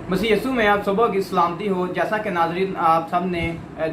मसीह यीशु में आप सबों की सलामती हो। जैसा कि नाज़रीन आप सब ने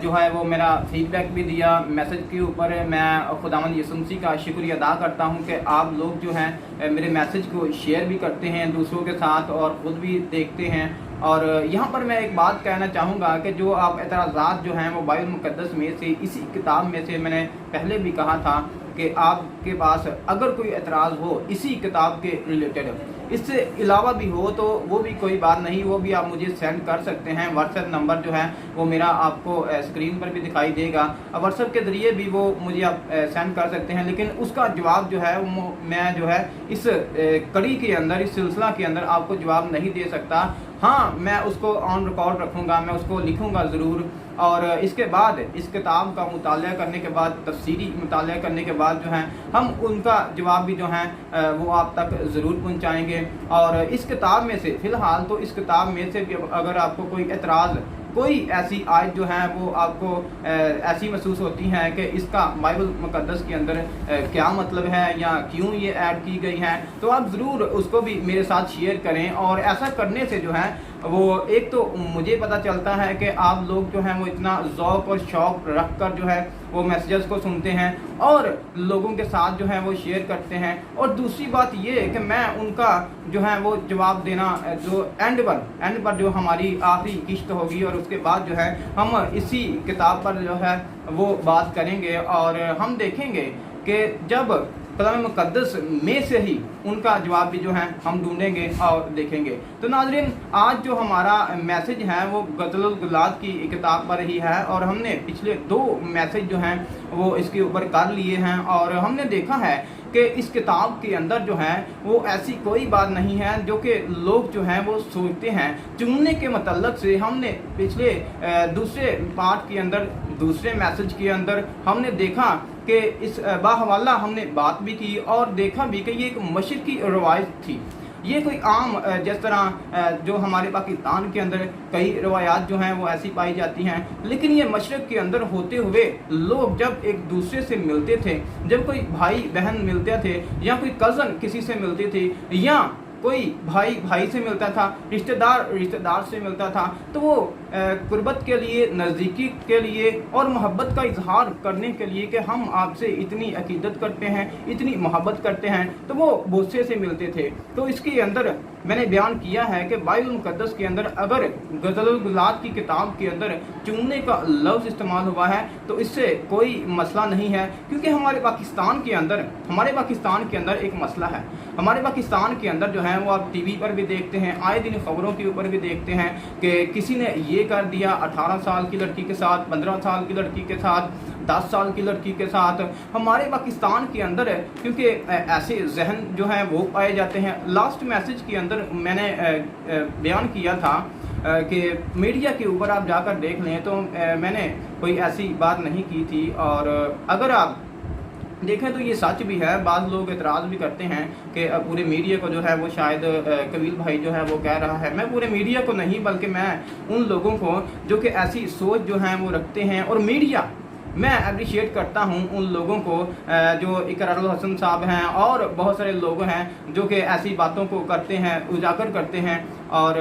जो है वो मेरा फीडबैक भी दिया मैसेज के ऊपर, मैं खुदावंद यीशु मसीह का शुक्रिया अदा करता हूं कि आप लोग जो हैं मेरे मैसेज को शेयर भी करते हैं दूसरों के साथ और ख़ुद भी देखते हैं। और यहाँ पर मैं एक बात कहना चाहूँगा कि जो आप एतराज़ात जो हैं वो बाइबल मुक़द्दस में से इसी किताब में से मैंने पहले भी कहा था कि आपके पास अगर कोई एतराज़ हो इसी किताब के रिलेटेड, इससे अलावा भी हो तो वो भी कोई बात नहीं, वो भी आप मुझे सेंड कर सकते हैं। व्हाट्सएप नंबर जो है वो मेरा आपको स्क्रीन पर भी दिखाई देगा। व्हाट्सएप के ज़रिए भी वो मुझे आप सेंड कर सकते हैं, लेकिन उसका जवाब जो है वो मैं जो है इस कड़ी के अंदर, इस सिलसिला के अंदर आपको जवाब नहीं दे सकता। हाँ, मैं उसको ऑन रिकॉर्ड रखूँगा, मैं उसको लिखूँगा ज़रूर। और इसके बाद इस किताब का मुताला करने के बाद, तफसीरी मुताला करने के बाद जो है हम उनका जवाब भी जो है वो आप तक ज़रूर पहुँचाएँगे। और इस किताब में से फ़िलहाल तो इस किताब में से भी अगर आपको कोई एतराज़, कोई ऐसी आयत जो है वो आपको ऐसी महसूस होती है कि इसका बाइबल मुक़द्दस के अंदर क्या मतलब है या क्यों ये ऐड की गई है, तो आप ज़रूर उसको भी मेरे साथ शेयर करें। और ऐसा करने से जो है वो एक तो मुझे पता चलता है कि आप लोग जो हैं वो इतना ज़ौक़ और शौक़ रख कर जो है वो मैसेजेस को सुनते हैं और लोगों के साथ जो है वो शेयर करते हैं। और दूसरी बात ये है कि मैं उनका जो है वो जवाब देना जो एंड पर जो हमारी आखिरी किश्त होगी और उसके बाद जो है हम इसी किताब पर जो है वो बात करेंगे और हम देखेंगे कि जब कलाम मुक़द्दस में से ही उनका जवाब भी जो है हम ढूंढेंगे और देखेंगे। तो नाज़रीन, आज जो हमारा मैसेज है वो ग़ज़लुल ग़ुलात की किताब पर ही है और हमने पिछले 2 मैसेज जो हैं वो इसके ऊपर कर लिए हैं। और हमने देखा है कि इस किताब के अंदर जो है वो ऐसी कोई बात नहीं है जो कि लोग जो हैं वो सोचते हैं। चुनने के मतलब से हमने पिछले दूसरे पार्ट के अंदर, दूसरे मैसेज के अंदर हमने देखा कि इस बाहवाला हमने बात भी की और देखा भी कि ये एक मशरिकी रवायत थी। ये कोई आम जिस तरह जो हमारे पाकिस्तान के अंदर कई रवायात जो हैं वो ऐसी पाई जाती हैं, लेकिन ये मशरक़ के अंदर होते हुए लोग जब एक दूसरे से मिलते थे, जब कोई भाई बहन मिलते थे या कोई कज़न किसी से मिलते थे या कोई भाई भाई से मिलता था, रिश्तेदार से मिलता था, तो वो कुर्बत के लिए, नज़दीकी के लिए और मोहब्बत का इजहार करने के लिए कि हम आपसे इतनी अकीदत करते हैं, इतनी मोहब्बत करते हैं, तो वो बोसे से मिलते थे। तो इसके अंदर मैंने बयान किया है कि बाइबल मुक़द्दस के अंदर अगर ग़ज़लुल ग़ुलात की किताब के अंदर चुनने का लफ्ज़ इस्तेमाल हुआ है तो इससे कोई मसला नहीं है, क्योंकि हमारे पाकिस्तान के अंदर एक मसला है। हमारे पाकिस्तान के अंदर जो है वो आप टीवी पर भी देखते हैं, आए दिन खबरों के ऊपर भी देखते हैं कि किसी ने ये कर दिया 18 साल की लड़की के साथ, 15 साल की लड़की के साथ, 10 साल की लड़की के साथ। हमारे पाकिस्तान के अंदर क्योंकि ऐसे जहन जो हैं वो पाए जाते हैं। लास्ट मैसेज के अंदर मैंने बयान किया था कि मीडिया के ऊपर आप जाकर देख लें तो मैंने कोई ऐसी बात नहीं की थी। और अगर आप देखें तो ये सच भी है। बाज़ लोग एतराज़ भी करते हैं कि पूरे मीडिया को जो है वो शायद कबील भाई जो है वो कह रहा है। मैं पूरे मीडिया को नहीं, बल्कि मैं उन लोगों को जो कि ऐसी सोच जो है वो रखते हैं। और मीडिया, मैं अप्रिशिएट करता हूं उन लोगों को जो इकरारुल हसन साहब हैं और बहुत सारे लोग हैं जो कि ऐसी बातों को करते हैं, उजागर करते हैं और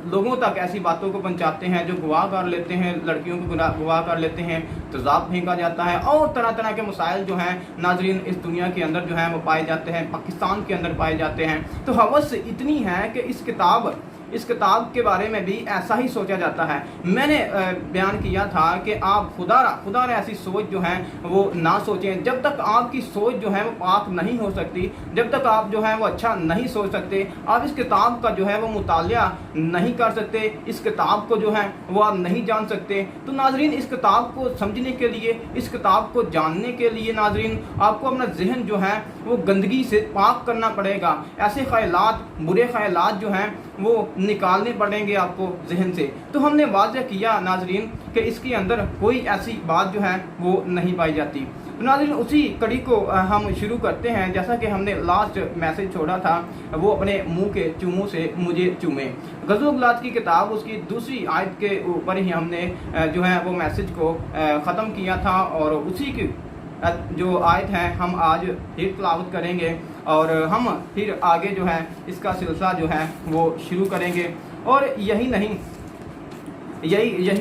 लोगों तक ऐसी बातों को पहुंचाते हैं, जो गवाह कर लेते हैं, लड़कियों को गवाह कर लेते हैं, तेज़ाब फेंका जाता है और तरह तरह के मसाइल जो हैं नाज़रीन इस दुनिया के अंदर जो हैं वो पाए जाते हैं, पाकिस्तान के अंदर पाए जाते हैं। तो हवस इतनी है कि इस किताब के बारे में भी ऐसा ही सोचा जाता है। मैंने बयान किया था कि आप खुदा ऐसी सोच जो है वो ना सोचें। जब तक आपकी सोच जो है वो पाक नहीं हो सकती, जब तक आप जो है वो अच्छा नहीं सोच सकते, आप इस किताब का जो है वो मुतालिया नहीं कर सकते, इस किताब को जो है वो आप नहीं जान सकते। तो नाजरीन, इस किताब को समझने के लिए, इस किताब को जानने के लिए नाजरीन आपको अपना जहन जो है वो गंदगी से पाक करना पड़ेगा। ऐसे ख्यालात, बुरे ख्यालात जो हैं वो निकालने पड़ेंगे आपको जहन से। तो हमने वाज़ह किया नाजरीन कि इसके अंदर कोई ऐसी बात जो है वो नहीं पाई जाती। तो नाज़रीन, उसी कड़ी को हम शुरू करते हैं। जैसा कि हमने लास्ट मैसेज छोड़ा था, वो अपने मुंह के चूमों से मुझे चूमे, ग़ज़लुल ग़ुलात की किताब उसकी दूसरी आयत के ऊपर ही हमने जो है वो मैसेज को ख़त्म किया था। और उसी की जो आयत है हम आज फिर तिलावत करेंगे और हम फिर आगे जो है इसका सिलसिला जो है वो शुरू करेंगे। اور یہی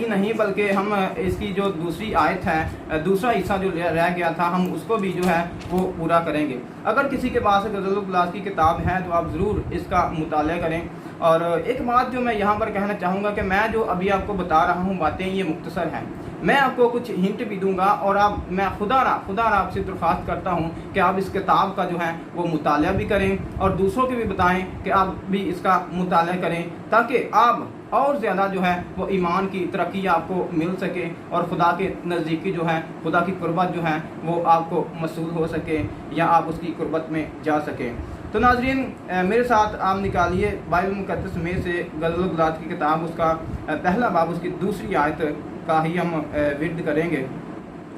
نہیں بلکہ ہم اس کی جو دوسری آیت ہے، دوسرا حصہ جو رہ گیا تھا، ہم اس کو بھی جو ہے وہ پورا کریں گے۔ اگر کسی کے پاس غزل البلاغ کی کتاب ہے تو آپ ضرور اس کا مطالعہ کریں۔ اور ایک بات جو میں یہاں پر کہنا چاہوں گا کہ میں جو ابھی آپ کو بتا رہا ہوں باتیں یہ مختصر ہیں، میں آپ کو کچھ ہنٹ بھی دوں گا، اور میں خدا را آپ سے درخواست کرتا ہوں کہ آپ اس کتاب کا جو ہے وہ مطالعہ بھی کریں اور دوسروں کو بھی بتائیں کہ آپ بھی اس کا مطالعہ کریں، تاکہ آپ اور زیادہ جو ہے وہ ایمان کی ترقی آپ کو مل سکے اور خدا کے نزدیکی جو ہے، خدا کی قربت جو ہے وہ آپ کو موصول ہو سکے یا آپ اس کی قربت میں جا سکیں۔ تو ناظرین، میرے ساتھ آپ نکالیے بائبل مقدس میں سے غزل البلاغ کی کتاب، اس کا پہلا باب، اس کی دوسری آیت کا ہی ہم ورد کریں گے۔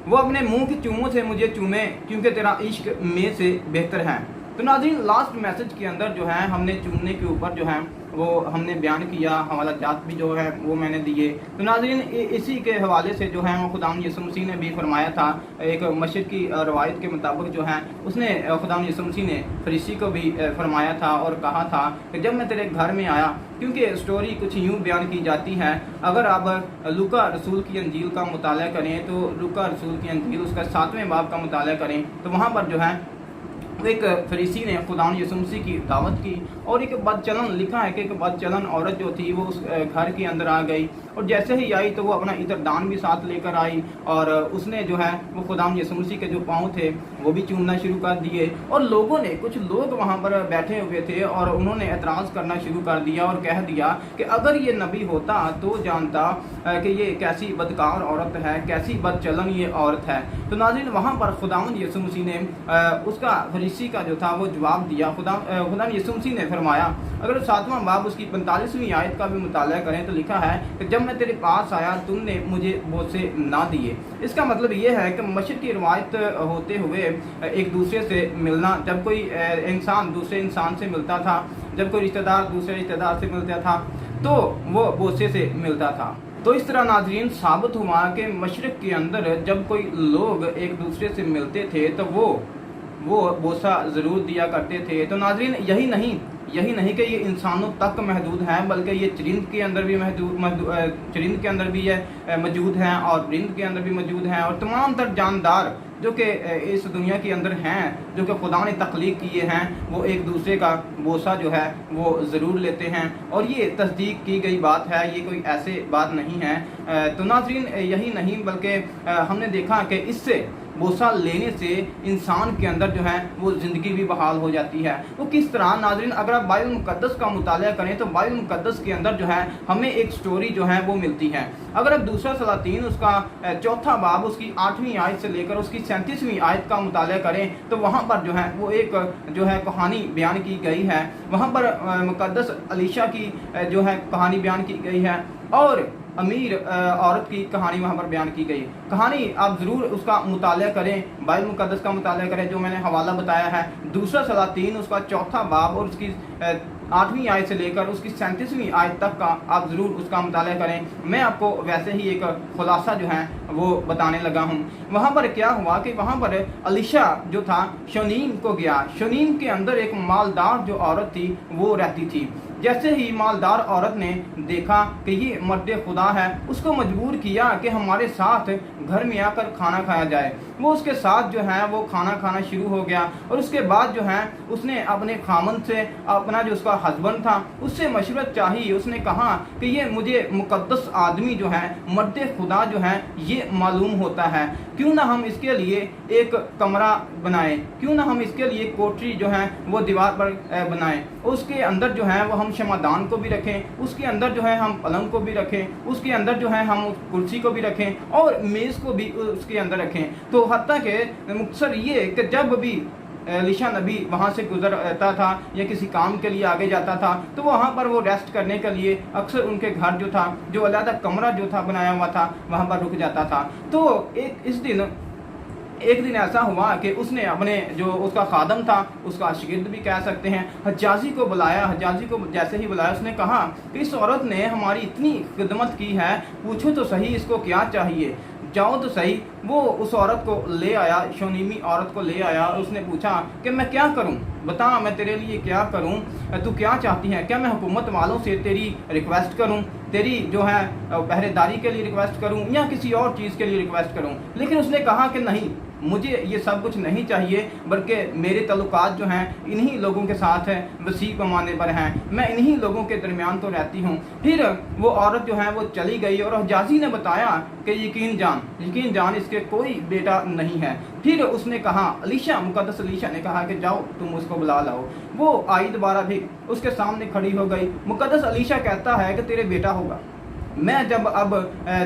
وہ اپنے منہ کی چوموں سے مجھے چومے کیونکہ تیرا عشق میں سے بہتر ہے۔ تو ناظرین، لاسٹ میسج کے اندر جو ہے ہم نے چومنے کے اوپر جو ہے وہ ہم نے بیان کیا، حوالہ جات بھی جو ہے وہ میں نے دیے۔ تو ناظرین، اسی کے حوالے سے جو ہے وہ خداوند یسوع مسیح نے بھی فرمایا تھا، ایک مشرقی روایت کے مطابق جو ہے اس نے خداوند یسوع مسیح نے فریسی کو بھی فرمایا تھا اور کہا تھا کہ جب میں تیرے گھر میں آیا، کیونکہ سٹوری کچھ یوں بیان کی جاتی ہے، اگر آپ لوکا رسول کی انجیل کا مطالعہ کریں تو لوکا رسول کی انجیل اس کا 7ویں باب کا مطالعہ کریں تو وہاں پر جو ہے ایک فریسی نے خداوند یسوع مسیح کی دعوت کی، اور ایک بدچلن لکھا ہے کہ ایک بدچلن عورت جو تھی وہ اس گھر کے اندر آ گئی، اور جیسے ہی آئی تو وہ اپنا عطردان بھی ساتھ لے کر آئی، اور اس نے جو ہے وہ خداوند یسوع مسیح کے جو پاؤں تھے وہ بھی چومنا شروع کر دیے، اور کچھ لوگ وہاں پر بیٹھے ہوئے تھے اور انہوں نے اعتراض کرنا شروع کر دیا اور کہہ دیا کہ اگر یہ نبی ہوتا تو جانتا کہ یہ کیسی بدکار عورت ہے، کیسی بدچلن یہ عورت ہے۔ تو ناظرین، وہاں پر خداوند یسوع مسیح نے اس کا فریسی کا جو تھا وہ جواب دیا۔ خداوند یسوع مسیح نے فرمایا، اگر 7واں باب اس کی 45ویں آیت کا بھی مطالعہ کریں تو لکھا ہے کہ جب میں تیرے پاس آیا تم نے مجھے بوسے نہ دیے۔ اس کا مطلب یہ ہے کہ مشرق کی روایت ہوتے ہوئے ایک دوسرے سے ملنا، جب کوئی انسان دوسرے انسان سے ملتا تھا، جب کوئی رشتہ دار دوسرے رشتہ دار سے ملتا تھا تو وہ بوسے سے ملتا تھا۔ تو اس طرح ناظرین ثابت ہوا کہ مشرق کے اندر جب کوئی لوگ ایک دوسرے سے ملتے تھے تو وہ بوسہ ضرور دیا کرتے تھے۔ تو ناظرین، یہی نہیں کہ یہ انسانوں تک محدود ہے، بلکہ یہ چرند کے اندر بھی چرند کے اندر بھی موجود ہیں اور پرند کے اندر بھی موجود ہیں، اور تمام تر جاندار جو کہ اس دنیا کے اندر ہیں، جو کہ خدا نے تخلیق کیے ہیں، وہ ایک دوسرے کا بوسہ جو ہے وہ ضرور لیتے ہیں، اور یہ تصدیق کی گئی بات ہے، یہ کوئی ایسے بات نہیں ہے۔ تو ناظرین، یہی نہیں بلکہ ہم نے دیکھا کہ اس سے بوسہ لینے سے انسان کے اندر جو ہے وہ زندگی بھی بحال ہو جاتی ہے۔ وہ کس طرح؟ ناظرین، اگر آپ بائبل مقدس کا مطالعہ کریں تو بائبل مقدس کے اندر جو ہے ہمیں ایک سٹوری جو ہے وہ ملتی ہے۔ اگر آپ دوسرا سلاطین اس کا 4واں باب اس کی 8ویں آیت سے لے کر اس کی 37ویں آیت کا مطالعہ کریں تو وہاں پر جو ہے وہ ایک جو ہے کہانی بیان کی گئی ہے، وہاں پر مقدس علیشہ کی جو ہے کہانی بیان کی گئی ہے، اور امیر عورت کی کہانی وہاں پر بیان کی گئی۔ کہانی آپ ضرور اس کا مطالعہ کریں، بائبل مقدس کا مطالعہ کریں جو میں نے حوالہ بتایا ہے، دوسرا سلاطین اس کا 4واں باب اور اس کی 8ویں آیت سے لے کر اس کی 37ویں آیت تک کا آپ ضرور اس کا مطالعہ کریں۔ میں آپ کو ویسے ہی ایک خلاصہ جو ہے وہ بتانے لگا ہوں۔ وہاں پر کیا ہوا کہ وہاں پر علیشہ جو تھا شونیم کو گیا، شونیم کے اندر ایک مالدار جو عورت تھی وہ رہتی تھی۔ جیسے ہی مالدار عورت نے دیکھا کہ یہ مرد خدا ہے، اس کو مجبور کیا کہ ہمارے ساتھ گھر میں آ کر کھانا کھایا جائے۔ وہ اس کے ساتھ جو ہے وہ کھانا کھانا شروع ہو گیا، اور اس کے بعد جو ہے اس نے اپنے خامند سے، اپنا جو اس کا ہسبینڈ تھا اس سے مشورت چاہی۔ اس نے کہا کہ یہ مجھے مقدس آدمی جو ہے، مرد خدا جو ہے یہ معلوم ہوتا ہے، کیوں نہ ہم اس کے لیے ایک کمرہ بنائیں، کیوں نہ ہم اس کے لیے کوٹری جو ہے وہ دیوار پر بنائیں، اس کے اندر جو ہے وہ ہم شمعدان کو بھی رکھیں، اس کے اندر جو ہے ہم پلنگ کو بھی رکھیں، اس کے اندر جو ہے ہم کرسی کو بھی رکھیں، اور میز کو بھی اس کے اندر رکھیں۔ تو حتیٰ کہ مختصر یہ کہ جب بھی علیشہ نبی وہاں سے گزرتا تھا یا کسی کام کے لیے آگے جاتا تھا تو وہاں پر وہ ریسٹ کرنے کے لیے اکثر ان کے گھر جو تھا، جو علیحدہ کمرہ جو تھا بنایا ہوا تھا، وہاں پر رک جاتا تھا۔ تو ایک دن ایسا ہوا کہ اس نے اپنے جو اس کا خادم تھا، اس کا شاگرد بھی کہہ سکتے ہیں، حجازی کو بلایا۔ حجازی کو جیسے ہی بلایا اس نے کہا کہ اس عورت نے ہماری اتنی خدمت کی ہے، پوچھو تو صحیح اس کو کیا چاہیے، جاؤ تو صحیح वो उस औरत को ले आया, शोनीमी औरत को ले आया और उसने पूछा कि मैं क्या करूं, बता मैं तेरे लिए क्या करूं, तू क्या चाहती है, क्या मैं हुकूमत वालों से तेरी रिक्वेस्ट करूं, तेरी जो है पहरेदारी के लिए रिक्वेस्ट करूं या किसी और चीज़ के लिए रिक्वेस्ट करूं। लेकिन उसने कहा कि नहीं, मुझे ये सब कुछ नहीं चाहिए, बल्कि मेरे ताल्लुकात जो हैं इन्हीं लोगों के साथ है, वसीह पैमाने पर हैं, मैं इन्हीं लोगों के दरमियान तो रहती हूँ। फिर वो औरत जो है वो चली गई और हजाजी ने बताया कि यकीन जान इसके कोई बेटा नहीं है। फिर उसने कहा, अलीशा, मुकद्दस अलीशा ने कहा कि जाओ तुम उसको बुला लाओ। वो आई दोबारा भी उसके सामने खड़ी हो गई। मुकद्दस अलीशा कहता है कि तेरे बेटा होगा, मैं जब अब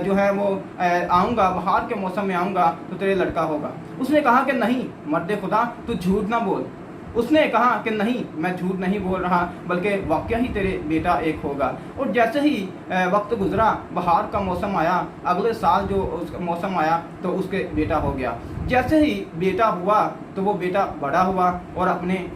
जो है वो आऊँगा, बाहर के मौसम में आऊँगा तो तेरे लड़का होगा। उसने कहा कि नहीं मर्द खुदा, तू झूठ ना बोल। उसने कहा कि नहीं, मैं झूठ नहीं बोल रहा, बल्कि वाकया ही तेरे बेटा एक होगा। और जैसे ही वक्त गुजरा, बाहर का मौसम आया, अगले साल जो उसका मौसम आया तो उसके बेटा हो गया। जैसे ही बेटा हुआ तो वो बेटा बड़ा हुआ और अपने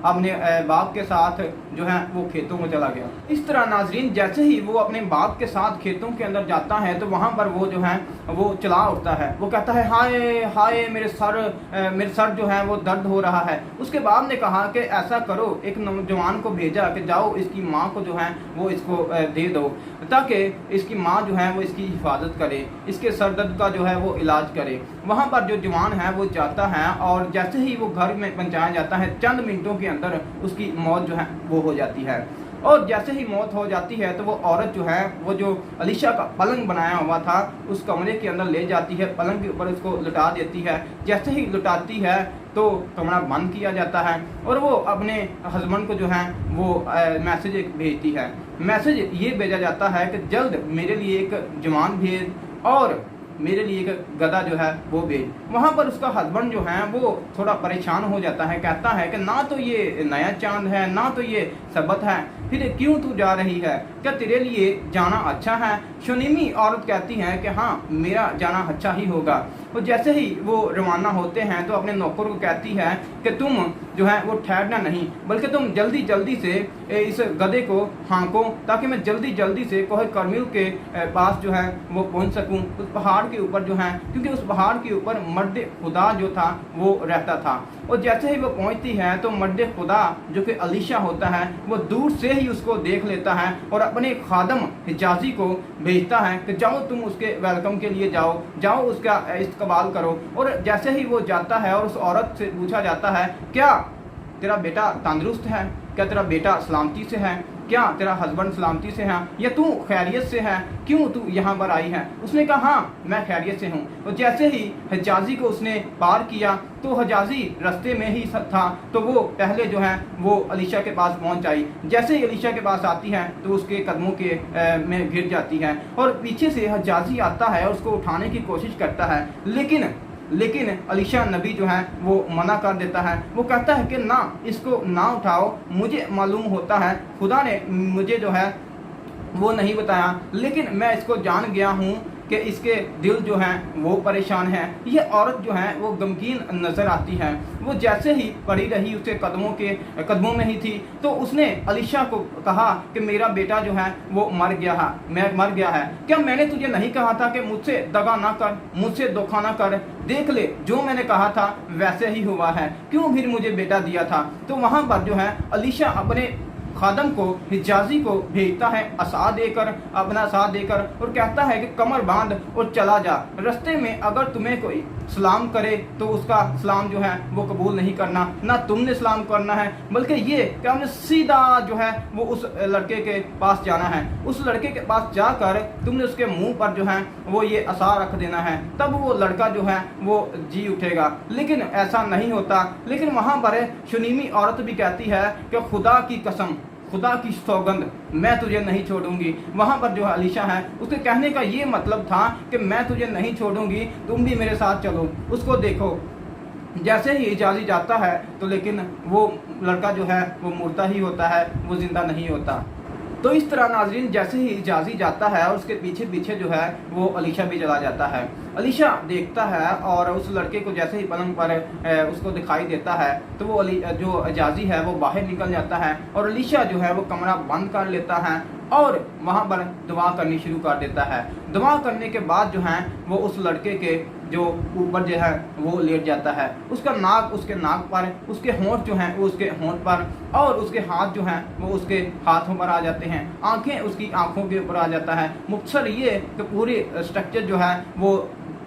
बाप के साथ जो है वो खेतों में चला गया। इस तरह नाजरीन, जैसे ही वो अपने बाप के साथ खेतों के अंदर जाता है तो वहाँ पर वो जो है वो चला उठता है। वो कहता है, हाय हाय मेरे सर जो है वो दर्द हो रहा है। उसके बाप ने कहा कि ऐसा करो, एक नौजवान को भेजा कि जाओ इसकी माँ को जो है वो इसको दे दो, ताकि इसकी माँ जो है वो इसकी हिफाजत करे, इसके सर दर्द का जो है वो इलाज करे। वहाँ पर जो जवान है वो जाता है और जैसे ही वो घर में पहुँचाया जाता है, चंद मिनटों के अंदर उसकी मौत जो है वो हो जाती है। और जैसे ही मौत हो जाती है तो वो औरत जो है वो जो अलीशा का पलंग बनाया हुआ था उस कमरे के अंदर ले जाती है, पलंग के ऊपर उसको लुटा देती है। जैसे ही लुटाती है तो कमरा बंद किया जाता है और वो अपने हस्बैंड को जो है वो मैसेज भेजती है। मैसेज ये भेजा जाता है कि जल्द मेरे लिए एक जवान भेज और मेरे लिए एक गधा जो है वो भेज। वहाँ पर उसका हस्बैंड जो है वो थोड़ा परेशान हो जाता है, कहता है कि ना तो ये नया चांद है, ना तो ये सबत है, फिर क्यों तू जा रही है, क्या तेरे लिए जाना अच्छा है? शोनीमी औरत कहती है कि हाँ, मेरा जाना अच्छा ही होगा। और जैसे ही वो रवाना होते हैं तो अपने नौकर को कहती है कि तुम जो है वो ठहरना नहीं, बल्कि तुम जल्दी जल्दी से इस गधे को हाँको, ताकि मैं जल्दी जल्दी से कोहे करमिल के पास जो है वो पहुंच सकूं, उस पहाड़ के ऊपर जो है, क्योंकि उस पहाड़ के ऊपर मर्द खुदा जो था वो रहता था। और जैसे ही वो पहुंचती है तो मर्द खुदा जो कि अलीशा होता है वो दूर से ही उसको देख लेता है और अपने खादम हिजाजी को भेजता है कि जाओ तुम उसके वेलकम के लिए जाओ उसका इस्तकबाल करो। और जैसे ही वो जाता है और उस औरत से पूछा जाता है, क्या तेरा बेटा तंदुरुस्त है, क्या तेरा बेटा सलामती से है, क्या तेरा हस्बैंड सलामती से है, या तू खैरियत से है, क्यों तू यहाँ पर आई है? उसने कहा हाँ मैं खैरियत से हूँ। और जैसे ही हिजाजी को उसने पार किया तो हिजाजी रास्ते में ही था, तो वो पहले जो है वो अलीशा के पास पहुँच आई। जैसे ही अलीशा के पास आती है तो उसके कदमों के में गिर जाती है और पीछे से हिजाजी आता है और उसको उठाने की कोशिश करता है, लेकिन अलीशा नबी जो है वो मना कर देता है। वो कहता है कि ना, इसको ना उठाओ, मुझे मालूम होता है खुदा ने मुझे जो है वो नहीं बताया, लेकिन मैं इसको जान गया हूँ कि इसके दिल जो हैं वो परेशान है। ये औरत जो है वो गमगीन नज़र आती है। वो जैसे ही पड़ी रही उसके कदमों में ही थी तो उसने अलीशा को कहा कि मेरा बेटा जो है वो मर गया है। क्या मैंने तुझे नहीं कहा था कि मुझसे दगा ना कर, मुझसे धोखा ना कर? देख ले, जो मैंने कहा था वैसे ही हुआ है, क्यों फिर मुझे बेटा दिया था? तो वहाँ पर जो है अलीशा अपने खादम को, हिजाजी को भेजता है अपना साथ देकर और कहता है कि कमर बांध और चला जा। रास्ते में अगर तुम्हें कोई सलाम करे तो उसका सलाम जो है वो कबूल नहीं करना, ना तुमने सलाम करना है, बल्कि ये कि हमने सीधा जो है वो उस लड़के के पास जाना है। उस लड़के के पास जाकर तुमने उसके मुंह पर जो है वो ये आसार रख देना है, तब वो लड़का जो है वो जी उठेगा। लेकिन ऐसा नहीं होता। लेकिन वहाँ पर शोनीमी औरत भी कहती है कि खुदा की कसम, खुदा की सौगंध, मैं तुझे नहीं छोड़ूंगी। वहाँ पर जो अलीशा है उसके कहने का ये मतलब था कि मैं तुझे नहीं छोड़ूंगी, तुम भी मेरे साथ चलो। उसको देखो, जैसे ही हिजाजी जाता है तो लेकिन वो लड़का जो है वो मुर्दा ही होता है, वो जिंदा नहीं होता। तो इस तरह नाजरीन, जैसे ही हिजाजी जाता है और उसके पीछे पीछे जो है वो अलीशा भी चला जाता है। अलीशा देखता है और उस लड़के को जैसे ही पलंग पर उसको दिखाई देता है तो वो जो हिजाजी है वो बाहर निकल जाता है और अलीशा जो है वो कमरा बंद कर लेता है और वहाँ पर दुआ करनी शुरू कर देता है। दुआ करने के बाद जो है वो उस लड़के के जो ऊपर जो है वो लेट जाता है। उसका नाक उसके नाक पर, उसके होंठ जो हैं वो उसके होंठ पर, और उसके हाथ जो हैं वो उसके हाथों पर आ जाते हैं, आंखें उसकी आंखों के ऊपर आ जाता है। मुख्तसर ये कि पूरी स्ट्रक्चर जो है वो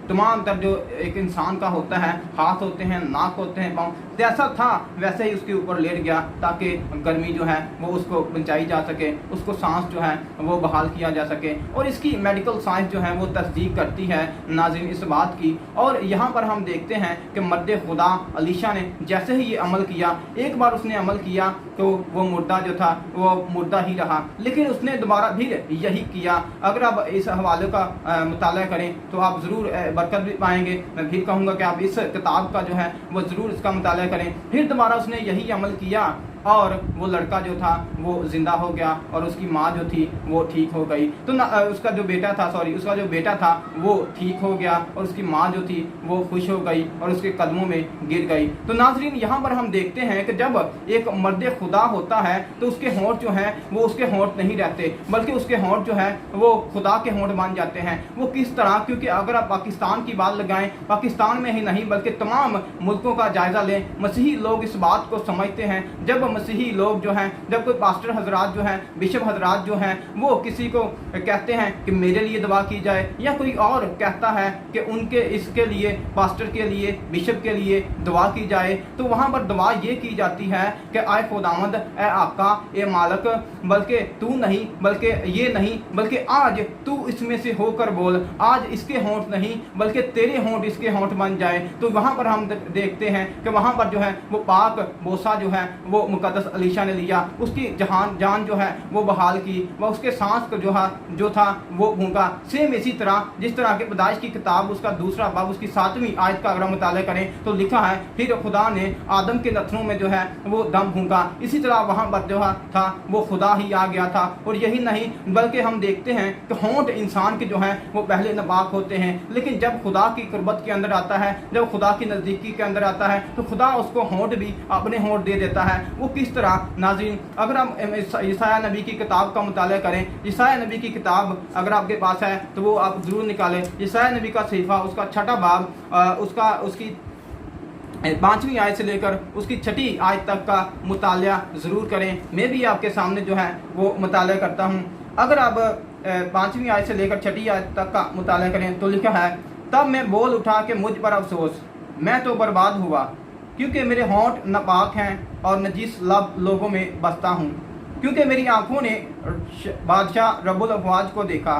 तमाम तर जो एक इंसान का होता है, हाथ होते हैं, नाक होते हैं, पाँव, जैसा था वैसे ही उसके ऊपर लेट गया ताकि गर्मी जो है वो उसको बचाई जा सके, उसको सांस जो है वो बहाल किया जा सके। और इसकी मेडिकल साइंस जो है वो तस्दीक करती है नाज़रीन इस बात की। और यहाँ पर हम देखते हैं कि मर्द खुदा अलीशा ने जैसे ही ये अमल किया, एक बार उसने अमल किया तो वो मुर्दा जो था वो मुर्दा ही रहा, लेकिन उसने दोबारा फिर यही किया। अगर आप इस हवाले का मुताला करें तो आप ज़रूर बरकत भी पाएंगे। मैं फिर कहूँगा कि आप इस किताब का जो है वो ज़रूर इसका मुताला करें। फिर दोबारा उसने यही अमल किया और वो लड़का जो था वो ज़िंदा हो गया और उसकी माँ जो थी वो ठीक हो गई। तो उसका जो बेटा था वो ठीक हो गया और उसकी माँ जो थी वो खुश हो गई और उसके कदमों में गिर गई। तो नाज़रीन यहाँ पर हम देखते हैं कि जब एक मर्द खुदा होता है तो उसके होंठ जो हैं वो उसके होंठ नहीं रहते, बल्कि उसके होंठ जो है वो खुदा के होंठ बन जाते हैं। वो किस तरह? क्योंकि अगर आप पाकिस्तान की बात लगाएं, पाकिस्तान में ही नहीं बल्कि तमाम मुल्कों का जायज़ा लें, मसीही लोग इस बात को समझते हैं। जब मसीही लोग जो हैं, जब कोई पास्टर हजरात जो हैं, बिशप हजरात जो हैं, वो किसी को कहते हैं कि मेरे लिए दुआ की जाए, या कोई और कहता है कि उनके इसके लिए, पास्टर के लिए, बिशप के लिए दुआ की जाए, तो वहाँ पर दुआ ये की जाती है कि आए खुदावंद, ए आका, ए मालक, बल्कि तू नहीं, बल्कि ये नहीं, बल्कि आज तू इसमें से होकर बोल, आज इसके होंठ नहीं बल्कि तेरे होंठ इसके होंठ बन जाए। तो वहाँ पर हम देखते हैं कि वहाँ पर जो है वो पाक बोसा जो है वो मुकद्दस अलीशा ने लिया, उसकी जान जो है वो बहाल की, वह उसके सांस को जो था वो भूंगा। सेम इसी तरह जिस तरह के पैदाइश की किताब उसका 2 बाब उसकी 7वीं आयत का अगर हम मुताला करें तो लिखा है फिर खुदा ने आदम के नथनों में जो है वो दम भूंगा। इसी तरह वहाँ पर जो था वो खुदा ही आ गया था। और यही नहीं बल्कि हम देखते हैं कि होंठ इंसान के जो है वो पहले नापाक होते हैं, लेकिन जब खुदा की कुर्बत के अंदर आता है, जब खुदा की नज़दीकी के अंदर आता है तो खुदा उसको होंठ भी अपने होंठ दे देता है। वो किस तरह? नाज़रीन अगर हम यशायाह नबी की किताब का मुताला करें, यशायाह नबी की किताब अगर आपके पास है तो वो आप ज़रूर निकालें। यशायाह नबी का सहीफ़ा उसका 6वां बाब उसकी 5वीं आयत से लेकर उसकी 6ठी आयत तक का मुताला ज़रूर करें। मैं भी आपके सामने जो है वो मुताला करता हूँ। अगर आप 5वीं आयत से लेकर 6ठी आयत तक का मुताला करें तो लिखा है, तब मैं बोल उठा कि मुझ पर अफसोस, मैं तो बर्बाद हुआ, क्योंकि मेरे होंठ नापाक हैं और नजीस लब लोगों में बसता हूँ, क्योंकि मेरी आंखों ने बादशाह रब्बुल अफ़वाज को देखा।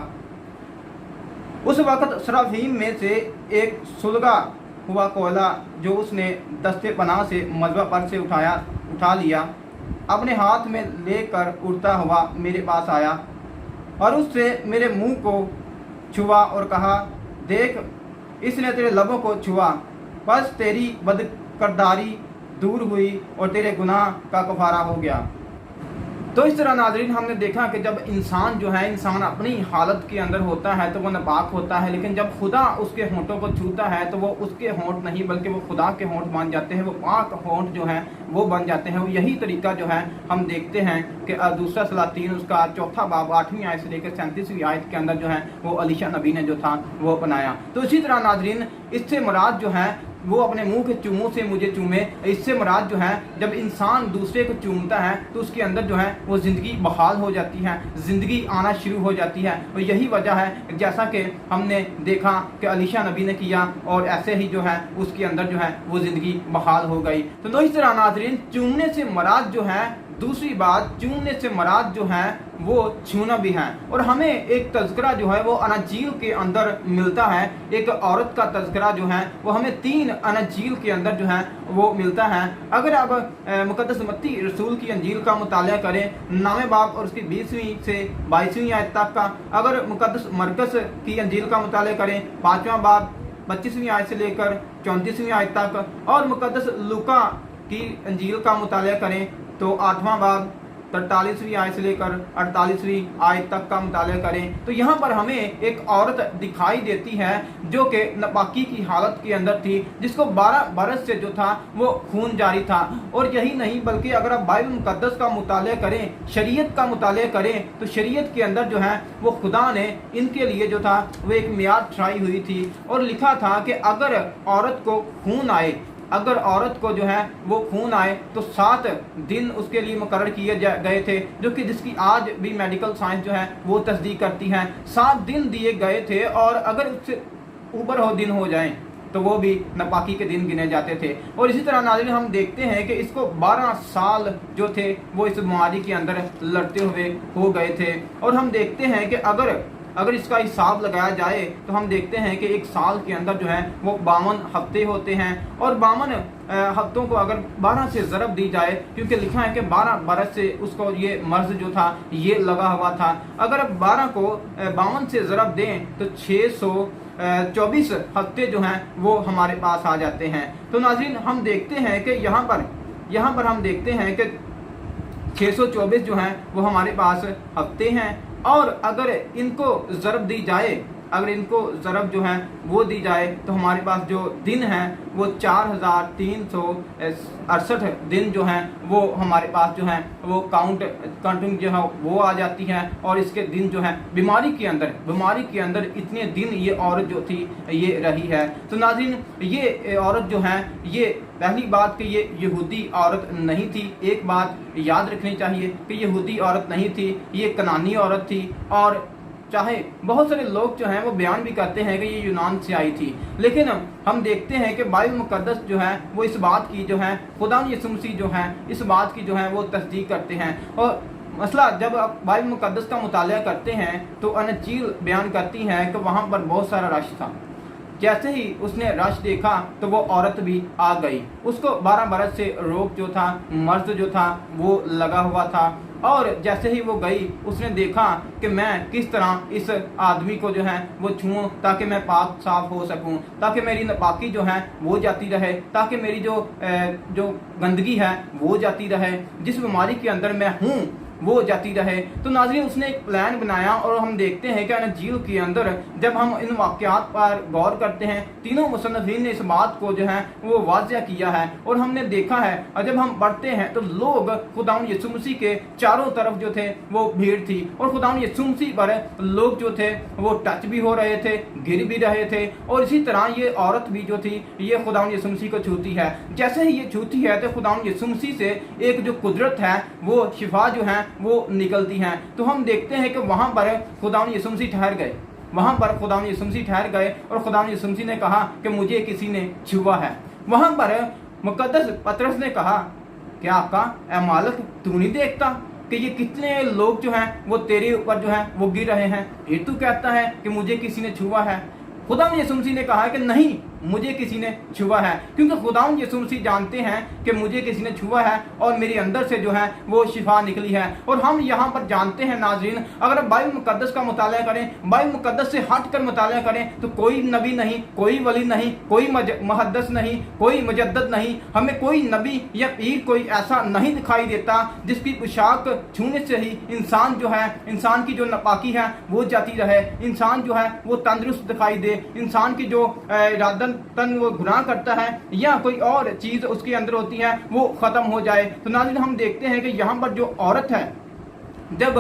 उस वक़्त सराफीम में से एक सुलगा हुआ कोयला जो उसने दस्ते पनाह से मज़बा पर से उठा लिया, अपने हाथ में लेकर उड़ता हुआ मेरे पास आया और उससे मेरे मुंह को छुआ और कहा, देख इसने तेरे लबों को छुआ, बस तेरी बदकरदारी दूर हुई और तेरे गुनाह का कफारा हो गया। तो इस तरह नाज़रीन हमने देखा कि जब इंसान जो है, इंसान अपनी हालत के अंदर होता है तो वो नापाक होता है, लेकिन जब खुदा उसके होंठों को छूता है तो वो उसके होंठ नहीं बल्कि वो खुदा के होंठ बन जाते हैं, वो पाक होंठ जो हैं वो बन जाते हैं। यही तरीका जो है हम देखते हैं कि 2 सलातीन उसका 4वां बाब 8वीं आयत से लेकर 37वीं आयत के अंदर जो है वो अलीशा नबी ने जो था वो बनाया। तो इसी तरह नाज़रीन इससे मुराद जो है वो अपने मुंह के चूमों से मुझे चूमे, इससे मुराद जो है जब इंसान दूसरे को चूमता है तो उसके अंदर जो है वो ज़िंदगी बहाल हो जाती है, ज़िंदगी आना शुरू हो जाती है। और यही वजह है जैसा कि हमने देखा कि अलीशा नबी ने किया और ऐसे ही जो है उसके अंदर जो है वो ज़िंदगी बहाल हो गई। तो इस तरह नाज़रीन चूमने से मुराद जो है, दूसरी बात चूमने से मुराद जो है वो छूना भी है। और हमें एक तज़किरा जो है वो अनाजील के अंदर मिलता है, एक औरत का तज़किरा जो है वो हमें 3 अनाजील के अंदर जो है वो मिलता है। अगर आप मुकद्दस मत्ती रसूल की अंजील का मुताला करें 9वें बाब और उसकी 20वीं से 22वीं आयत तक का, अगर मुकद्दस मरकस की अंजील का मुताला करें 5वां बाब 25वीं आयत से लेकर 34वीं आयत तक, और मुकद्दस लूका की अंजील का मुताला करें तो 8वां बाब 43वीं आयत से लेकर 48वीं आयत तक का मुताला करें तो यहाँ पर हमें एक औरत दिखाई देती है जो कि नापाकी की हालत के अंदर थी, जिसको 12 बरस से जो था वो खून जारी था। और यही नहीं बल्कि अगर आप बाइबल मुकद्दस का मुताला करें, शरीयत का मुताला करें तो शरीयत के अंदर जो है वो खुदा ने इनके लिए जो था वो एक मियाद तय हुई थी और लिखा था कि अगर औरत को खून आए, अगर औरत को जो है वो खून आए तो 7 दिन उसके लिए मुकर्रर किए गए थे, जो कि जिसकी आज भी मेडिकल साइंस जो है वो तस्दीक करती है। 7 दिन दिए गए थे और अगर उससे ऊपर हो दिन हो जाएं तो वो भी नापाकी के दिन गिने जाते थे। और इसी तरह नाज़रीन हम देखते हैं कि इसको 12 साल जो थे वो इस बीमारी के अंदर लड़ते हुए हो गए थे। और हम देखते हैं कि अगर इसका हिसाब लगाया जाए तो हम देखते हैं कि एक साल के अंदर जो है वो 52 हफ्ते होते हैं और 52 हफ्तों को अगर 12 से ज़रब दी जाए, क्योंकि लिखा है कि 12 बरस से उसको ये मर्ज जो था ये लगा हुआ था, अगर 12 को 52 से ज़रब दें तो 624 हफ्ते जो हैं वो हमारे पास आ जाते हैं। तो नाज़रीन हम देखते हैं कि यहाँ पर हम देखते हैं कि 624 जो हैं वो हमारे पास हफ्ते हैं और अगर इनको ज़रब दी जाए, अगर इनको ज़रब जो है वो दी जाए तो हमारे पास जो दिन हैं वो 4368 दिन जो हैं वो हमारे पास जो हैं वो काउंटिंग जो है वो आ जाती है। और इसके दिन जो है बीमारी के अंदर इतने दिन ये औरत जो थी ये रही है। तो नाज़रीन ये औरत जो है ये पहली बात कि ये यहूदी औरत नहीं थी, एक बात याद रखनी चाहिए कि यहूदी औरत नहीं थी, ये कनानी औरत थी। और चाहे बहुत सारे लोग जो हैं वो बयान भी करते हैं कि ये यूनान से आई थी, लेकिन हम देखते हैं कि बाइबल मुकद्दस जो है वो इस बात की जो है खुदा यीशु मसीह जो है इस बात की जो है वो तस्दीक करते हैं। और मसला जब आप बाइबल मुकद्दस का मुताला करते हैं तो अन्जील बयान करती हैं कि वहाँ पर बहुत सारा रश था। जैसे ही उसने रश देखा तो वो औरत भी आ गई, उसको 12 बरस से रोग जो था, मर्ज जो था वो लगा हुआ था। और जैसे ही वो गई उसने देखा कि मैं किस तरह इस आदमी को जो है वो छूऊं ताकि मैं पाक साफ हो सकूं, ताकि मेरी नापाकी जो है वो जाती रहे, ताकि मेरी जो गंदगी है वो जाती रहे, जिस बीमारी के अंदर मैं हूँ वो जाती रहे। तो नाज़रीन उसने एक प्लान बनाया और हम देखते हैं कि अन्जील के अंदर जब हम इन वाक़यात पर गौर करते हैं तीनों मुसन्निफ़ीन ने इस बात को जो है वो वाज़ह किया है और हमने देखा है। और जब हम पढ़ते हैं तो लोग खुदावंद यीशु मसीह के चारों तरफ जो थे वो भीड़ थी और खुदावंद यीशु मसीह पर लोग जो थे वो टच भी हो रहे थे, गिर भी रहे थे। और इसी तरह ये औरत भी जो थी ये खुदावंद यीशु मसीह को छूती है। जैसे ही ये छूती है तो खुदावंद यीशु मसीह से एक जो कुदरत है वो शिफा जो है वो निकलती हैं। तो हम देखते हैं कि वहां पर खुदावंद यीशु मसीह ठहर गए, वहां पर खुदावंद यीशु मसीह ठहर गए और खुदावंद यीशु मसीह ने कहा कि मुझे किसी ने छुआ है। वहां पर मुकद्दस पतरस ने कहा कि आका ए मालिक तू नहीं देखता कि ये कितने लोग जो हैं वो तेरे ऊपर जो है वो गिर रहे हैं, फिर तू कहता है कि मुझे किसी ने छुआ है। खुदावंद यीशु मसीह ने कहा कि नहीं, मुझे किसी ने छुआ है, क्योंकि खुदावंद यीशु मसीह जानते हैं कि मुझे किसी ने छुआ है और मेरे अंदर से जो है वो शिफा निकली है। और हम यहाँ पर जानते हैं नाज़रीन, अगर बाइबल मुकद्दस का मुताला करें, बाइबल मुकद्दस से हट कर मुताला करें तो कोई नबी नहीं, कोई वली नहीं, कोई मुहद्दिस नहीं, कोई मुजद्दिद नहीं, हमें कोई नबी या पीर कोई ऐसा नहीं दिखाई देता जिसकी पोशाक छूने से ही इंसान जो है, इंसान की जो नापाकी है वो जाती रहे, इंसान जो है वो तंदुरुस्त दिखाई दे, इंसान की जो तन वो गुनाह करता है या कोई और चीज उसके अंदर होती है वो खत्म हो जाए। तो नाज़रीन हम देखते हैं कि यहाँ पर जो औरत है जब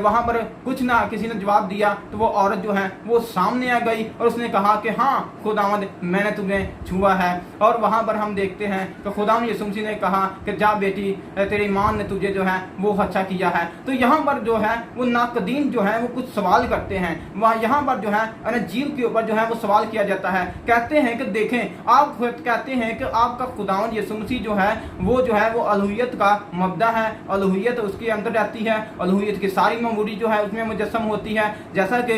वहां पर कुछ ना किसी ने जवाब दिया तो वो औरत जो है वो सामने आ गई और उसने कहा कि हाँ खुदावंद मैंने तुम्हें छुआ है। और वहां पर हम देखते हैं कि खुदावंद यीशु मसीह ने कहा कि जा बेटी तेरी मां ने तुझे जो है वो अच्छा किया है। तो यहाँ पर जो है वो नाकदीन जो है वो कुछ सवाल करते हैं, वहाँ यहाँ पर जो है अन्जील के ऊपर जो है वो सवाल किया जाता है। कहते हैं कि देखें आप कहते हैं कि आपका खुदावंद यीशु मसीह जो है वो अलूहियत का मबदा है, अलूहियत उसके अंदर रहती है, अलूहियत की सारी ममूरी जो है उसमें मुजस्सम होती है, जैसा कि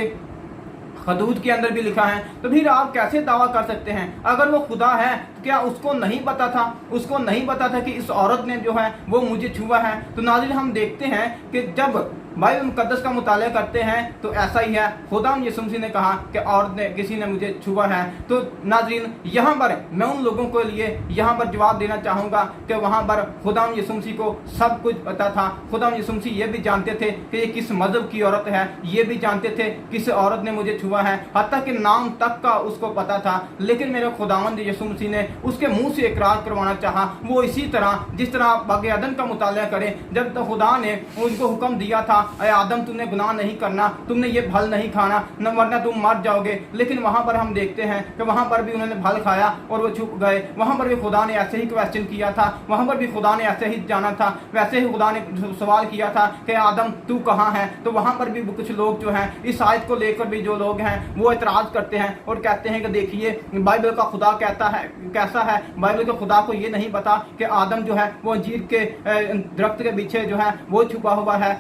हदूद के अंदर भी लिखा है। तो फिर आप कैसे दावा कर सकते हैं अगर वो खुदा है क्या उसको नहीं पता था, उसको नहीं पता था कि इस औरत ने जो है वो मुझे छुआ है। तो नाज़रीन हम देखते हैं कि जब बाइबल मुकद्दस का मुताला करते हैं तो ऐसा ही है। खुदा यीशु मसीह ने कहा कि औरत ने, किसी ने मुझे छुआ है। तो नाज़रीन यहाँ पर मैं उन लोगों के लिए यहाँ पर जवाब देना चाहूँगा कि वहाँ पर खुदा यीशु मसीह को सब कुछ पता था। खुदा यीशु मसीह ये भी जानते थे कि ये किस मजहब की औरत है, ये भी जानते थे किस औरत ने मुझे छुआ है, हत्ता कि नाम तक का उसको पता था। लेकिन मेरे खुदावंद यीशु मसीह ने उसके मुंह से इकरार करवाना चाहा। वो इसी तरह जिस तरह बाग अदन का मुताला करें, जब तो खुदा ने उनको हुक्म दिया था, अरे आदम तुमने गुनाह नहीं करना, तुमने ये फल नहीं खाना, न वरना तुम मर जाओगे। लेकिन वहां पर हम देखते हैं कि वहां पर भी उन्होंने फल खाया और वो छुप गए। वहां पर भी खुदा ने ऐसे ही क्वेश्चन किया था, वहां पर भी खुदा ने ऐसे ही जाना था, वैसे ही खुदा ने सवाल किया था कि आदम तू कहाँ है। तो वहां पर भी कुछ लोग जो हैं, इस आयत को लेकर भी जो लोग हैं वो एतराज करते हैं और कहते हैं कि देखिए बाइबल का खुदा कहता है कैसा है। बाइबल के खुदा को ये नहीं पता कि आदम जो है वो अंजीर के दरख्त के पीछे जो है वो छुपा हुआ है,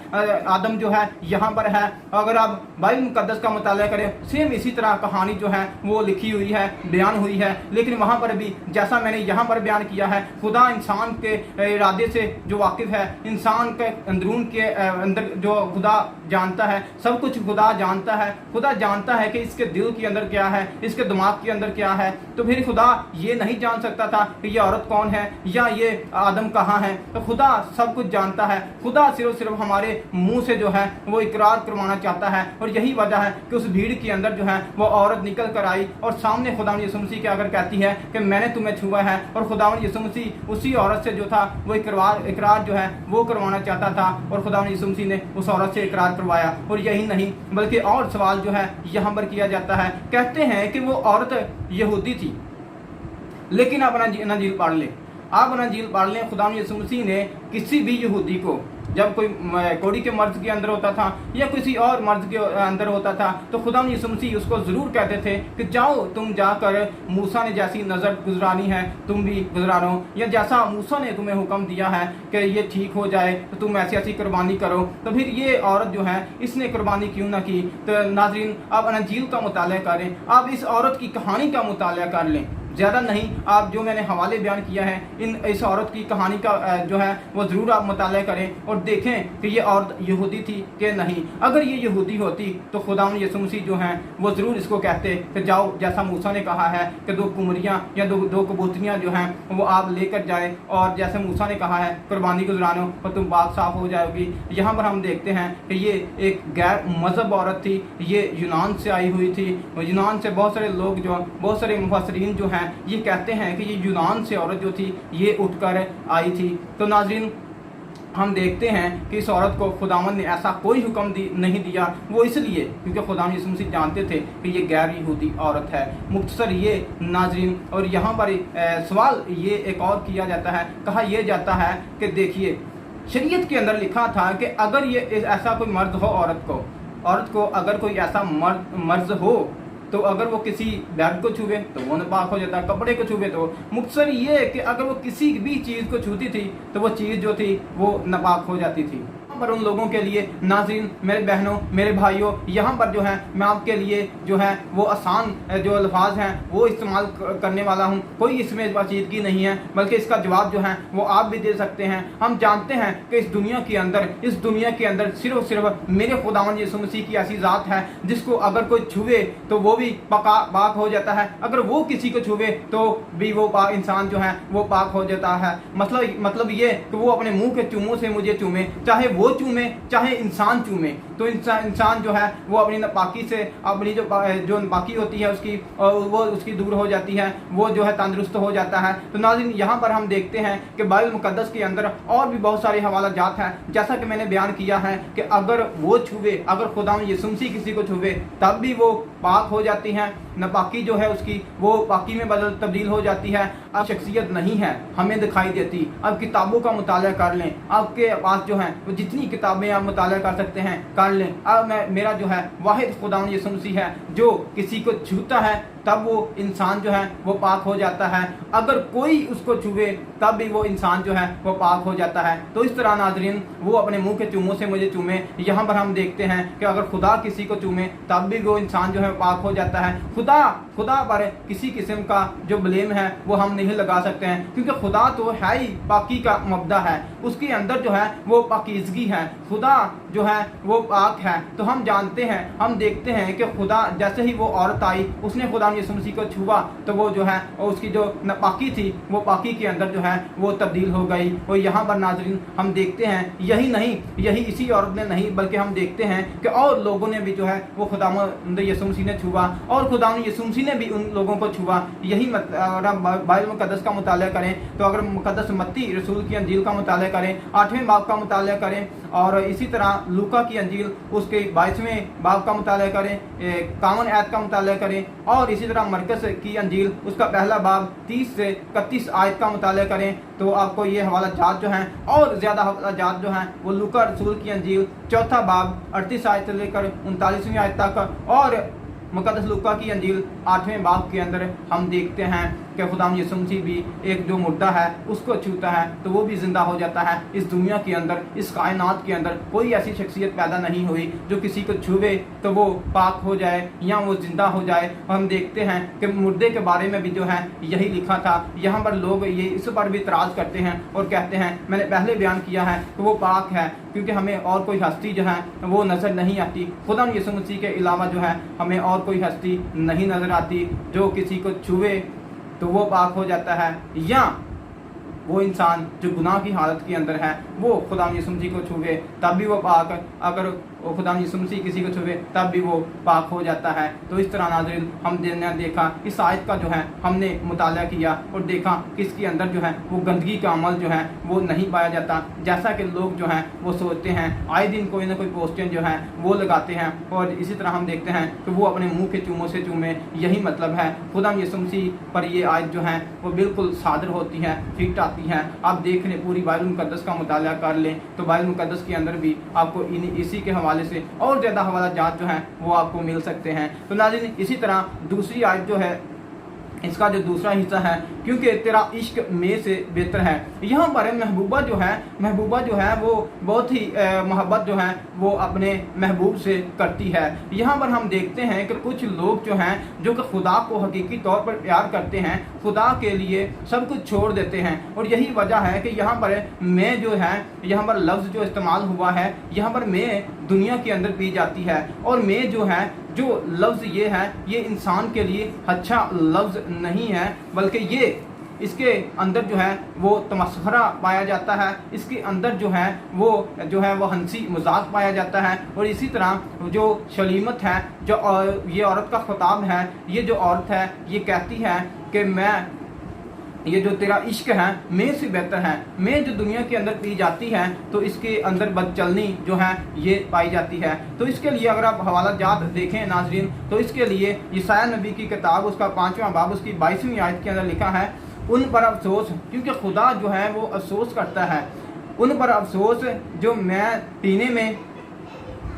आदम जो है यहाँ पर है। अगर आप बाइबल मुकद्दस का मुताला करें, सेम इसी तरह कहानी जो है वो लिखी हुई है, बयान हुई है। लेकिन वहाँ पर भी जैसा मैंने यहाँ पर बयान किया है, खुदा इंसान के इरादे से जो वाकिफ है, इंसान के अंदरून के अंदर जो खुदा जानता है, सब कुछ खुदा जानता है। खुदा जानता है कि इसके दिल के अंदर क्या है, इसके दिमाग के अंदर क्या है। तो फिर खुदा ये नहीं जान सकता था कि ये औरत कौन है या ये आदम कहाँ है। तो खुदा सब कुछ जानता है। खुदा सिर्फ हमारे मुंह से जो है वो इकरार करवाना चाहता है। और यही वजह है कि उस भीड़ के अंदर जो है वो औरत निकल कर आई और सामने खुदावंद यीशु मसीह के अगर कहती है कि मैंने तुम्हें छुआ है, और खुदावंद यीशु मसीह उसी औरत से जो था वो इकरार जो है वो करवाना चाहता था और खुदावंद यीशु मसीह ने उस औरत से इकरार करवाया। और यही नहीं बल्कि और सवाल जो है यहाँ पर किया जाता है। कहते हैं कि वो औरत यहूदी थी। लेकिन आप इंजील पढ़ लें, आप इंजील पढ़ लें, खुदावंद यीशु मसीह ने किसी भी यहूदी को, जब कोई कोड़ी के मर्ज के अंदर होता था या किसी और मर्ज के अंदर होता था, तो खुदावंद यीशु मसीह उसको ज़रूर कहते थे कि जाओ तुम जाकर मूसा ने जैसी नज़र गुजरानी है तुम भी गुजरानो, या जैसा मूसा ने तुम्हें हुक्म दिया है कि ये ठीक हो जाए तो तुम ऐसी ऐसी कुर्बानी करो। तो फिर ये औरत जो है इसने कुर्बानी क्यों ना की। तो नाज़रीन आप इंजील का मुताला करें, आप इस औरत की कहानी का मुताला कर लें। ज़्यादा नहीं, आप जो मैंने हवाले बयान किया है इस औरत की कहानी का जो है वो ज़रूर आप मुताला करें और देखें कि ये औरत यहूदी थी कि नहीं। अगर ये यहूदी होती तो खुदावंद यीशु मसीह जो हैं वो ज़रूर इसको कहते कि जाओ जैसा मूसा ने कहा है कि 2 कुमरियाँ या दो कबूतरियाँ जो हैं वो आप लेकर जाए और जैसे मूसा ने कहा है कुर्बानी गुजरानो और तुम पाक साफ हो जाओगी। यहाँ पर हम देखते हैं कि ये एक गैर मजहब औरत थी, ये यूनान से आई हुई थी। यूनान से बहुत सारे लोग जो, बहुत सारे मुफस्सिरीन जो हैं ये कहते हैं कि ये यूनान से औरत जो थी ये उठकर आई थी। तो नाज़रीन हम देखते हैं कि इस औरत को खुदावंद ने ऐसा कोई हुक्म नहीं दिया, वो इसलिए क्योंकि खुदावंद यीशु मसीह जानते थे कि ये गैर यहूदी औरत है। मुख्तसर ये नाज़रीन, और यहाँ पर सवाल ये एक और किया जाता है, कहा यह जाता है कि देखिए शरीयत के अंदर लिखा था कि अगर ये ऐसा कोई मर्द हो, औरत को अगर कोई ऐसा मर्ज हो तो अगर वो किसी बेड को छुए तो वो नापाक हो जाता, कपड़े को छुए तो। मुख्तसर ये कि अगर वो किसी भी चीज़ को छूती थी तो वो चीज़ जो थी वो नापाक हो जाती थी। पर उन लोगों के लिए नाज़रीन, मेरे बहनों, मेरे भाइयों, यहाँ पर जो है मैं आपके लिए जो है वो आसान जो अल्फाज हैं वो इस्तेमाल करने वाला हूँ। कोई इसमें बातचीदगी नहीं है, बल्कि इसका जवाब जो है वो आप भी दे सकते हैं। हम जानते हैं कि इस दुनिया के अंदर सिर्फ मेरे खुदावंद यीशु मसीह की ऐसी ज़ात है जिसको अगर कोई छुए तो वो भी पाक हो जाता है, अगर वो किसी को छुए तो भी वो इंसान जो है वो पाक हो जाता है। मतलब ये कि वो अपने मुँह के चूमों से मुझे चूमे, चाहे वो चूमे चाहे इंसान चूमे, तो इंसान जो है वो अपनी नापाकी से, अपनी जो नापाकी होती है उसकी वो उसकी दूर हो जाती है, वो जो है तंदुरुस्त हो जाता है। तो नाज़रीन यहाँ पर हम देखते हैं कि बाइबल मुकद्दस के अंदर और भी बहुत सारे हवाला जात हैं, जैसा कि मैंने बयान किया है कि अगर वो छुए, अगर खुदावंद यीशु मसीह किसी को छुए तब भी वो पाक हो जाती हैं। नापाकी जो है उसकी वो पाकी में तब्दील हो जाती है। अब शख्सियत नहीं है हमें दिखाई देती। अब किताबों का मुताला कर लें, आपके पास जो है वो जितनी किताबें आप मुताला कर सकते हैं कर लें। अब मेरा जो है वाहिद खुदावंद यीशु मसीह है जो किसी को छूता है तब वो इंसान जो है वो पाक हो जाता है, अगर कोई उसको छुए तब भी वो इंसान जो है वो पाक हो जाता है। तो इस तरह नाज़रीन वो अपने मुंह के चूमों से मुझे चूमे, यहाँ पर हम देखते हैं कि अगर खुदा किसी को चूमे तब भी वो इंसान जो है पाक हो जाता है। खुदा खुदा पर किसी किस्म का जो ब्लेम है वो हम नहीं लगा सकते हैं, क्योंकि खुदा तो है ही पाकी का मबदा है, उसके अंदर जो है वो पाकीज़गी है, खुदा जो है वो पाक है। तो हम जानते हैं, हम देखते हैं कि खुदा जैसे ही वो औरत आई, उसने खुदा यीशु मसीह को छुआ तो वो जो है उसकी जो नापाकी थी वो पाकी के अंदर जो है वो तब्दील हो गई। और यहाँ पर नाज़रीन हम देखते हैं यही नहीं, यही इसी औरत ने नहीं बल्कि हम देखते हैं कि और लोगों ने भी जो है वो खुदावंद यीशु मसीह ने छुआ और खुदावंद यीशु मसीह ने भी उन लोगों को छुआ। यही अगर हम बाइबल मुकद्दस का मुताला करें तो अगर मुकद्दस मत्ती रसूल की अंजील का मुताला करें, 8वें बाब का मुताला करें, और इसी तरह लूका की अंजील उसके 22वें बाब का मुताला करें, 51 आयत का मुताला करें, और इसी तरह मरकस की अंजील उसका पहला बाब 30 से 31 आयत का मुताला करें, तो आपको ये हवाला जात जो हैं और ज़्यादा हवाला जात जो हैं वो लूका रसूल की अंजील 4था बाब 38 आयत से लेकर 39वीं आयत तक, और मुकद्दस लूका की अंजील 8वें बाब के अंदर हम देखते हैं कि खुदाम यीशु मसीह भी एक जो मुर्दा है उसको छूता है तो वो भी ज़िंदा हो जाता है। इस दुनिया के अंदर, इस कायनात के अंदर कोई ऐसी शख्सियत पैदा नहीं हुई जो किसी को छुए तो वो पाक हो जाए या वो ज़िंदा हो जाए। और हम देखते हैं कि मुर्दे के बारे में भी जो है यही लिखा था। यहाँ पर लोग ये इस पर भी इतराज़ करते हैं और कहते हैं, मैंने पहले बयान किया है कि वो पाक है क्योंकि हमें और कोई हस्ती जो है वो नज़र नहीं आती। खुदा यीशु मसीह के अलावा जो है हमें और कोई हस्ती नहीं नज़र आती जो किसी को छुए तो वो पाक हो जाता है, या वो इंसान जो गुनाह की हालत के अंदर है वो खुदा यीशु मसीह को छुए तब भी वो पाक, अगर वो खुदा यीशु मसीह किसी को छुए तब भी वो पाक हो जाता है। तो इस तरह नाज़रीन हमने देखा, इस आयत का जो है हमने मुताला किया और देखा कि इसके अंदर जो है वो गंदगी का अमल जो है वो नहीं पाया जाता, जैसा कि लोग जो हैं वो सोचते हैं। आए दिन कोई ना कोई पोस्टर जो है वो लगाते हैं और इसी तरह हम देखते हैं कि वो अपने मुँह के चूमों से चूमे, यही मतलब है। खुदा यीशु मसीह पर ये आयत जो है वो बिल्कुल सादर होती है, फिट आती है। आप देख लें, पूरी बाइबल मुकद्दस का मुताला कर लें तो बाइबल मुकद्दस के अंदर भी आपको इसी के हवाले से और ज़्यादा हवाला जात जो हैं वो आपको मिल सकते हैं। तो नाज़रीन इसी तरह दूसरी आयत जो है इसका जो दूसरा हिस्सा है, क्योंकि तेरा इश्क में से बेहतर है। यहाँ पर महबूबा जो है वो बहुत ही मोहब्बत जो है वो अपने महबूब से करती है। यहाँ पर हम देखते हैं कि कुछ लोग जो हैं जो कि खुदा को हकीकी तौर पर प्यार करते हैं, खुदा के लिए सब कुछ छोड़ देते हैं। और यही वजह है कि यहाँ पर मैं जो है, यहाँ पर लफ्ज़ जो इस्तेमाल हुआ है, यहाँ पर मैं दुनिया के अंदर पी जाती है। और मैं जो है, जो लफ्ज़ ये है, ये इंसान के लिए अच्छा लफ्ज़ नहीं है, बल्कि ये इसके अंदर जो है वो तमस्खरा पाया जाता है, इसके अंदर जो है वो हंसी मजाक पाया जाता है। और इसी तरह जो शलीमत है, जो ये औरत का खिताब है, ये जो औरत है ये कहती है कि मैं, ये जो तेरा इश्क है मैं से बेहतर है। मैं जो दुनिया के अंदर पी जाती है तो इसके अंदर बदचलनी जो है ये पाई जाती है। तो इसके लिए अगर आप हवाला जात देखें नाज़रीन, तो इसके लिए यशायाह नबी की किताब उसका 5वां बाब उसकी 22वीं आयत के अंदर लिखा है, उन पर अफसोस, क्योंकि खुदा जो है वो अफसोस करता है, उन पर अफसोस जो मैं पीने में,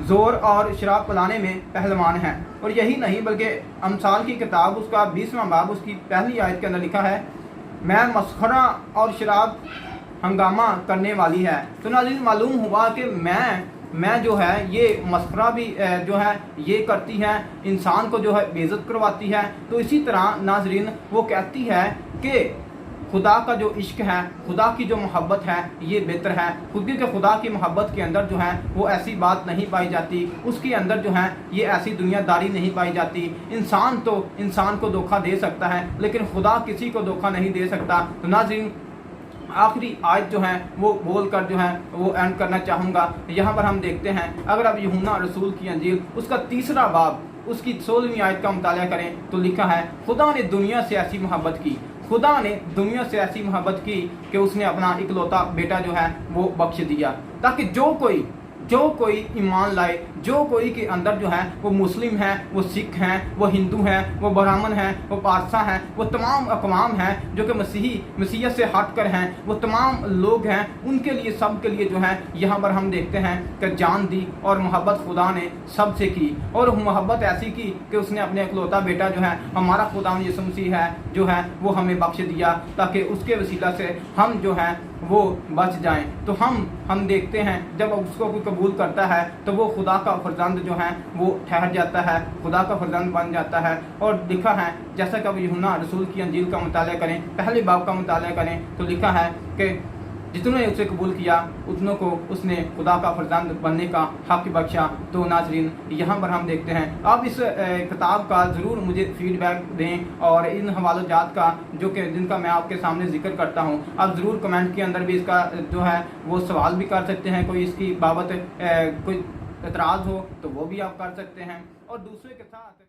ज़ोर और शराब पिलाने में पहलवान है। और यही नहीं बल्कि अमसाल की किताब उसका 20वां बाब उसकी पहली आयत के अंदर लिखा है, मैं मस्खरा और शराब हंगामा करने वाली है। तो नाज़रीन मालूम हुआ कि मैं जो है ये मस्खरा भी जो है ये करती है, इंसान को जो है बेइज्जत करवाती है। तो इसी तरह नाज़रीन वो कहती है कि खुदा का जो इश्क है, खुदा की जो मोहब्बत है ये बेहतर है, क्योंकि खुदा की मोहब्बत के अंदर जो है वो ऐसी बात नहीं पाई जाती, उसके अंदर जो है ये ऐसी दुनियादारी नहीं पाई जाती। इंसान तो इंसान को धोखा दे सकता है लेकिन खुदा किसी को धोखा नहीं दे सकता। तो नाज़रीन आखिरी आयत जो है वो बोल कर जो है वो एंड करना चाहूँगा। यहाँ पर हम देखते हैं, अगर आप यूहन्ना रसूल की अंजील उसका 3रा बाब उसकी 16वीं आयत का मुताला करें तो लिखा है, खुदा ने दुनिया से ऐसी मोहब्बत की, खुदा ने दुनिया से ऐसी मोहब्बत की कि उसने अपना इकलौता बेटा जो है वो बख्श दिया, ताकि जो कोई ईमान लाए, जो कोई के अंदर जो है वो मुस्लिम है, वो सिख हैं, वो हिंदू हैं, वो ब्राह्मण हैं, वो पारसा हैं, वो तमाम अक़वाम हैं जो कि मसीहियत से हट कर हैं, वो तमाम लोग हैं, उनके लिए, सब के लिए जो है यहाँ पर हम देखते हैं कि जान दी और मोहब्बत खुदा ने सब से की। और मोहब्बत ऐसी की कि उसने अपने इकलौता बेटा जो है हमारा खुदा यीशु मसीह है जो है वो हमें बख्श दिया, ताकि उसके वसीला से हम जो है وہ بچ جائیں۔ تو ہم دیکھتے ہیں جب اس کو کوئی قبول کرتا ہے تو وہ خدا کا فرزند جو ہے وہ ٹھہر جاتا ہے، خدا کا فرزند بن جاتا ہے۔ اور لکھا ہے جیسا کہ اب یوحنا رسول کی انجیل کا مطالعہ کریں، پہلے باب کا مطالعہ کریں تو لکھا ہے کہ جتنوں نے اسے قبول کیا اتنوں کو اس نے خدا کا فرزند بننے کا حق بخشا۔ تو ناظرین یہاں پر ہم دیکھتے ہیں، آپ اس کتاب کا ضرور مجھے فیڈ بیک دیں، اور ان حوالہ جات کا جن کا میں آپ کے سامنے ذکر کرتا ہوں، آپ ضرور کمنٹ کے اندر بھی اس کا جو ہے وہ سوال بھی کر سکتے ہیں، کوئی اس کی بابت کوئی اعتراض ہو تو وہ بھی آپ کر سکتے ہیں، اور دوسرے کے ساتھ